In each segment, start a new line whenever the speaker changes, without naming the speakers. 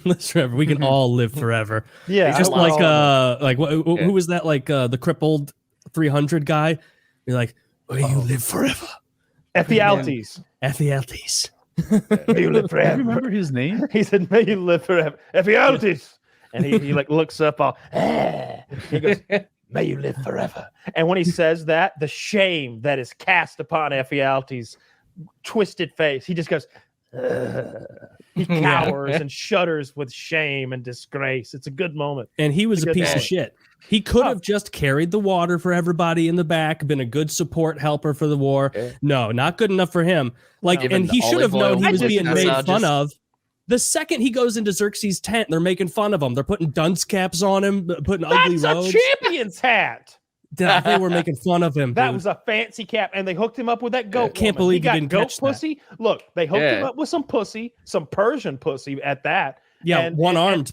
live forever. We can all live forever.
Yeah,
just like who was that? Like the crippled 300 guy. You're like, may you live forever.
Ephialtes.
Ephialtes.
May you live forever.
I remember his name.
He said, "May you live forever." Ephialtes. And he like looks up all. He goes, "May you live forever." And when he says that, the shame that is cast upon Ephialtes' twisted face, he just goes. He cowers and shudders with shame and disgrace. It's a good moment.
And he was a piece of shit. He could have just carried the water for everybody in the back, been a good support helper for the war. No, not good enough for him. Like, and he should have known he was being made fun of. The second he goes into Xerxes' tent, they're making fun of him. They're putting dunce caps on him, putting ugly robes.
That's a champion's hat.
They were making fun of him.
That was a fancy cap, and they hooked him up with that goat.
Can't believe he didn't
goat
catch
pussy.
That.
Look, they hooked him up with some pussy, some Persian pussy at that.
Yeah, one-armed.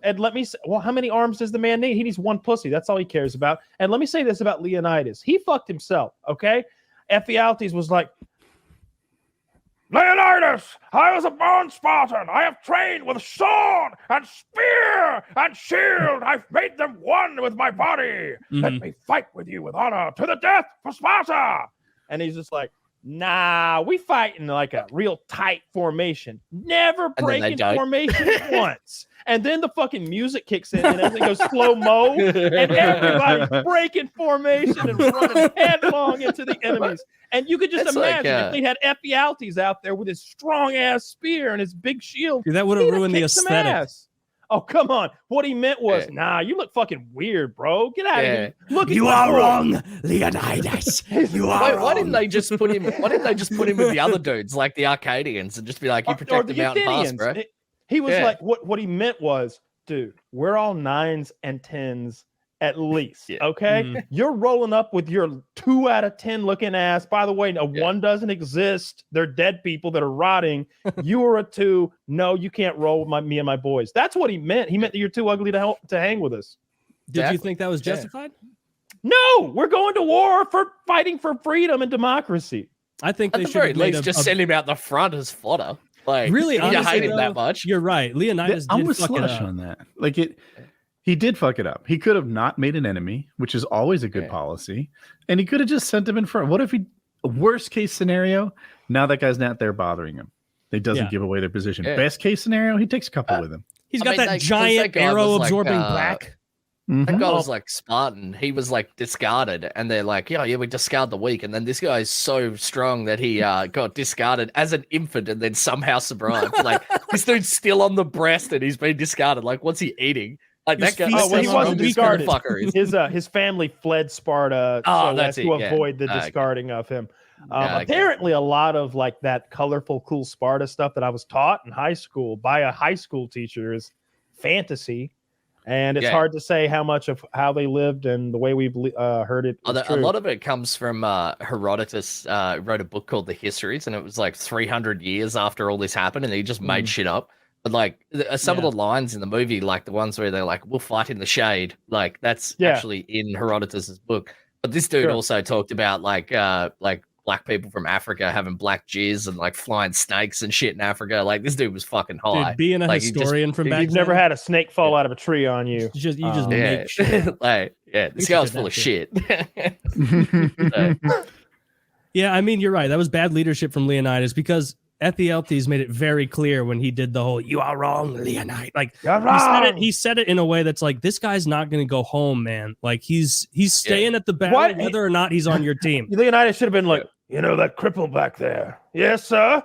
And let me say, well, how many arms does the man need? He needs one pussy. That's all he cares about. And let me say this about Leonidas. He fucked himself, okay? Ephialtes was like, Leonidas, I was a born Spartan. I have trained with sword and spear and shield. I've made them one with my body. Let me fight with you with honor to the death for Sparta. And he's just like, nah, we fight in like a real tight formation. Never breaking formation once. And then the fucking music kicks in and everything goes slow-mo. And everybody's breaking formation and running headlong into the enemies. And you could just imagine if they had Ephialtes out there with his strong-ass spear and his big shield.
Dude, that would have ruined the aesthetic.
Oh, come on. What he meant was, nah, you look fucking weird, bro. Get out of here. Look,
you are wrong, Leonidas. You are wrong.
Why didn't they just put him with the other dudes, like the Arcadians, and just be like, you protect the mountain pass, bro?
He was like, what he meant was, dude, we're all 9s and 10s at least, okay? You're rolling up with your 2 out of 10 looking ass. By the way, a 1 doesn't exist. They're dead people that are rotting. You are a 2. No, you can't roll with me and my boys. That's what he meant. He meant that you're too ugly to hang with us.
Did you think that was justified?
No, we're going to war for fighting for freedom and democracy.
I think
at the very least just send him out the front as fodder. Like,
really,
honestly, you hate him that much.
You're right. Leonidas
I'm
did
with
fuck
Slush
it up.
on that. Like he did fuck it up. He could have not made an enemy, which is always a good policy, and he could have just sent him in front. What if worst case scenario? Now that guy's not there bothering him. He doesn't give away their position. Best case scenario, he takes a couple with him.
He's got that giant arrow absorbing back.
That guy was like Spartan. He was like discarded, and they're like, yeah, we discard the weak. And then this guy is so strong that he got discarded as an infant and then somehow survived. Like, this dude's still on the breast and he's been discarded. Like, what's he eating? Like, that guy.
Oh, well, he wasn't discarded.
Fucker
his family fled Sparta to avoid the discarding of him. Apparently, a lot of like that colorful, cool Sparta stuff that I was taught in high school by a high school teacher is fantasy. And it's hard to say how much of how they lived and the way we've heard it.
A lot of it comes from Herodotus wrote a book called The Histories, and it was like 300 years after all this happened, and he just made shit up. But like some of the lines in the movie, like the ones where they're like, we'll fight in the shade, like that's actually in Herodotus's book. But this dude also talked about like black people from Africa having black jizz and like flying snakes and shit in Africa. Like, this dude was fucking high.
Dude, being a historian from back
you've never had a snake fall out of a tree on you.
You just make shit.
Like, this guy was full of shit.
Yeah, I mean, you're right. That was bad leadership from Leonidas, because Ephialtes made it very clear when he did the whole "you are wrong, Leonidas." Like, he said it in a way that's like, this guy's not going to go home, man. Like, he's staying at the battle whether or not he's on your team.
Leonidas should have been like, you know, that cripple back there. Yes, sir.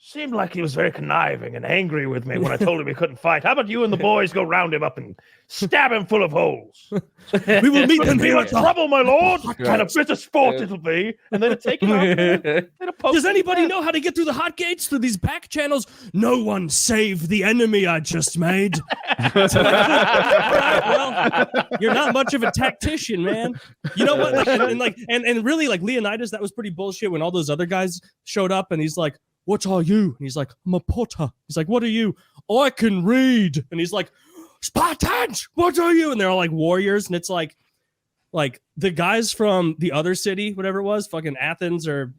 Seemed like he was very conniving and angry with me when I told him he couldn't fight. How about you and the boys go round him up and stab him full of holes?
We will meet them
here at trouble, my lord. And a bit of sport it'll be. And then take him out.
Does anybody know how to get through the hot gates, through these back channels? No one save the enemy I just made. Well, you're not much of a tactician, man. You know what? And really, like, Leonidas, that was pretty bullshit when all those other guys showed up, and he's like, what are you? And he's like, I'm a potter. He's like, what are you? I can read. And he's like, Spartans, what are you? And they're all like warriors. And it's like the guys from the other city, whatever it was, fucking Athens, or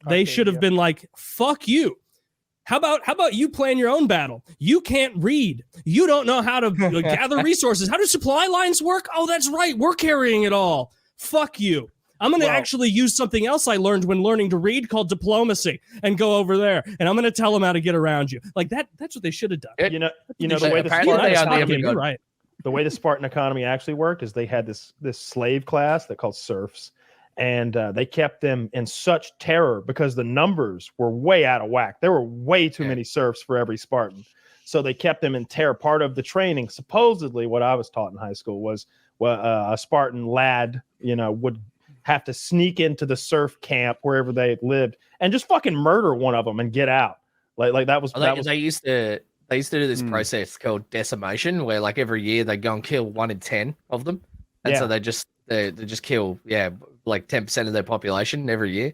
they should have been like, fuck you. How about you plan your own battle? You can't read. You don't know how to gather resources. How do supply lines work? Oh, that's right. We're carrying it all. Fuck you. I'm going to actually use something else I learned when learning to read called diplomacy and go over there. And I'm going to tell them how to get around you. Like that's what they should have done.
You know the way the way the Spartan economy actually worked is they had this slave class that called serfs. And they kept them in such terror because the numbers were way out of whack. There were way too many serfs for every Spartan. So they kept them in terror. Part of the training, supposedly what I was taught in high school was a Spartan lad, would have to sneak into the serf camp wherever they lived and just fucking murder one of them and get out. Like that was.
They used to do this process called decimation, where like every year they go and kill 1 in 10 of them, and so they just kill like 10% of their population every year.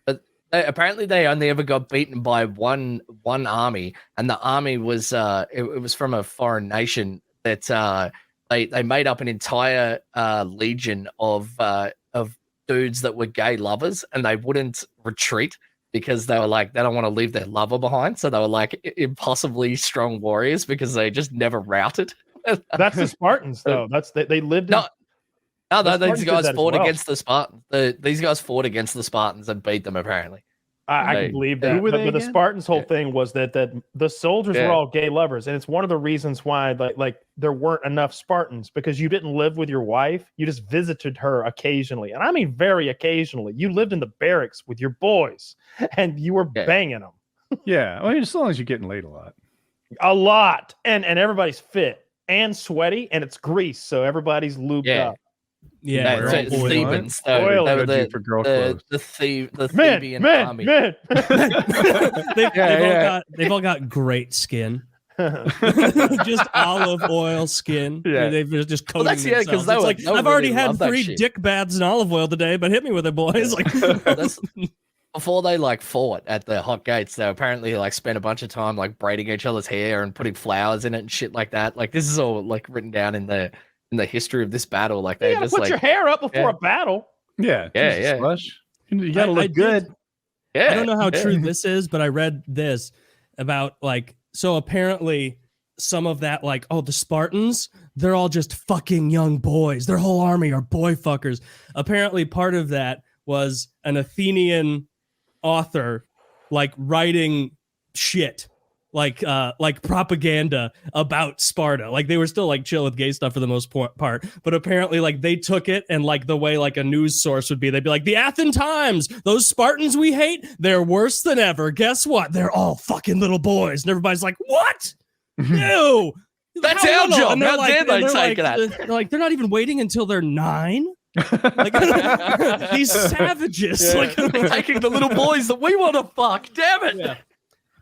But apparently they only ever got beaten by one army, and the army was it was from a foreign nation that they made up an entire legion of dudes that were gay lovers, and they wouldn't retreat because they were like, they don't want to leave their lover behind. So they were like impossibly strong warriors because they just never routed.
That's the Spartans though. They lived in
No, these guys fought against the Spartans. These guys fought against the Spartans and beat them, apparently.
I can believe that. But the Spartans' whole thing was that the soldiers were all gay lovers. And it's one of the reasons why like there weren't enough Spartans, because you didn't live with your wife. You just visited her occasionally. And I mean very occasionally. You lived in the barracks with your boys and you were banging them.
Yeah. I mean, as long as you're getting laid a lot.
A lot. And everybody's fit and sweaty, and it's grease. So everybody's lubed up.
Yeah,
the Thebans, the Theban army.
They've all got great skin. Just olive oil skin.
Yeah.
They've just coating themselves.
Because
I've already had 3 dick baths in olive oil today, but hit me with it, boys. Like
before they like fought at the hot gates, they apparently like spent a bunch of time like braiding each other's hair and putting flowers in it and shit like that. Like this is all like written down in the history of this battle. Like they just
put your hair up before a battle.
Yeah.
Slush.
You gotta look good.
I don't know how true this is, but I read this about like, so apparently some of that, like, oh, the Spartans, they're all just fucking young boys. Their whole army are boy fuckers. Apparently part of that was an Athenian author like writing shit. Like propaganda about Sparta. Like they were still like chill with gay stuff for the most part, but apparently like they took it and like the way like a news source would be, they'd be like, the Athens Times, those Spartans we hate, they're worse than ever. Guess what? They're all fucking little boys. And everybody's like, what? No.
That's our job. And they're
they're like, they're not even waiting until they're 9. Like these savages, like
they're taking the little boys that we want to fuck. Damn it.
Yeah.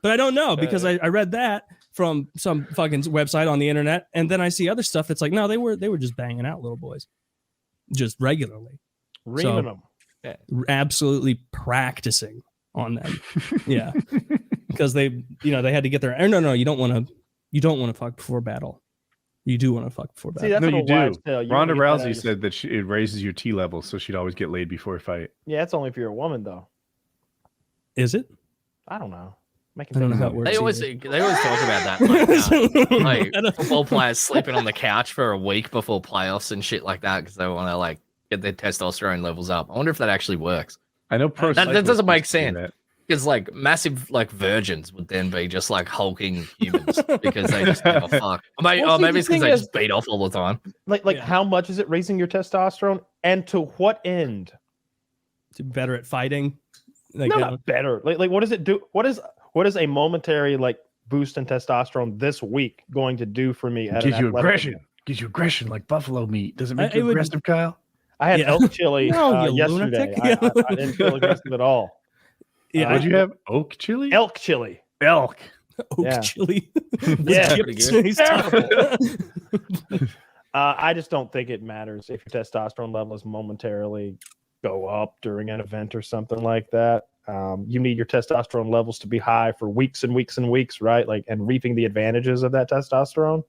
But I don't know, because I read that from some fucking website on the internet, and then I see other stuff that's like, no, they were just banging out little boys, just regularly,
reaming them,
absolutely practicing on them, yeah, because they had to get their. No, you don't want to fuck before battle. You do want to fuck before battle.
See, that's
no,
what
you do.
Tell.
Ronda Rousey said that it raises your T level, so she'd always get laid before a fight.
Yeah, that's only if you're a woman, though.
Is it?
I don't know.
I don't know how it works.
They always talk about that. Like football players sleeping on the couch for a week before playoffs and shit like that because they want to like get their testosterone levels up. I wonder if that actually works.
I know
that doesn't make sense. Because like massive like virgins would then be just like hulking humans because they just never fuck. Maybe it's because they just beat off all the time.
Like how much is it raising your testosterone, and to what end?
To be better at fighting.
Like, no, not better. Like what does it do? What is a momentary like boost in testosterone this week going to do for me?
Gives you aggression. Gives you aggression like buffalo meat. Does it make you aggressive, Kyle?
I had elk chili yesterday. I didn't feel aggressive at all.
Yeah,
what'd you have? Oak chili?
Elk chili.
Elk.
Oak chili.
Yeah, I just don't think it matters if your testosterone levels momentarily go up during an event or something like that. You need your testosterone levels to be high for weeks and weeks and weeks, right? Like, and reaping the advantages of that testosterone.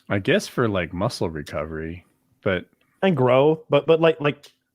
I guess for like muscle recovery,
and growth, but like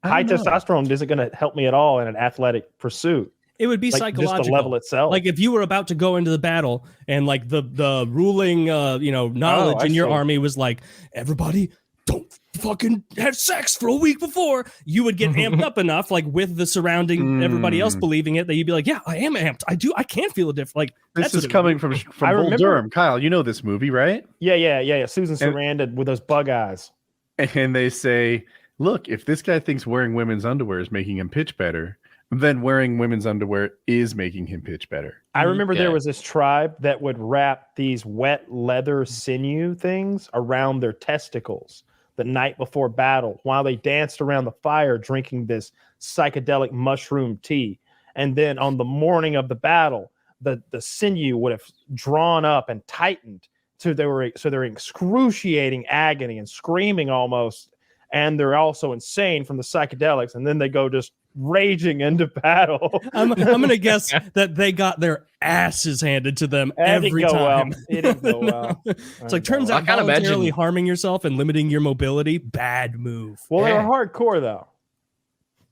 high testosterone isn't going to help me at all in an athletic pursuit.
It would be
Like,
psychological.
just the level itself.
Like if you were about to go into the battle and like the ruling knowledge in your army was like, everybody don't fucking have sex for a week before, you would get amped up enough, like with the surrounding everybody else believing it, that you'd be like, yeah, I am amped. I can feel a difference. Like
this is coming from Bull Durham. Kyle, you know this movie, right?
Yeah. Susan Sarandon with those bug eyes.
And they say, look, if this guy thinks wearing women's underwear is making him pitch better, then wearing women's underwear is making him pitch better.
I remember there was this tribe that would wrap these wet leather sinew things around their testicles the night before battle while they danced around the fire drinking this psychedelic mushroom tea. And then on the morning of the battle, the sinew would have drawn up and tightened. So they're in excruciating agony and screaming almost. And they're also insane from the psychedelics. And then they go just raging into battle.
I'm gonna guess that they got their asses handed to them every time.
It didn't go well.
It's like, turns out voluntarily harming yourself and limiting your mobility, bad move.
Well, they were hardcore though.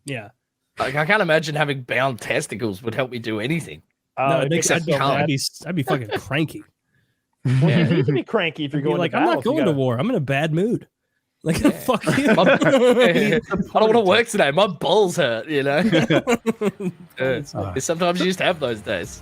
Yeah.
Like, I can't imagine having bound testicles would help me do anything.
No, it makes I'd be fucking cranky.
Well, you need to be cranky if you're going
like,
to
I'm
battle.
not going to war. I'm in a bad mood. Like, fuck you.
I don't want to work today. My balls hurt, you know? Sometimes you just have those days.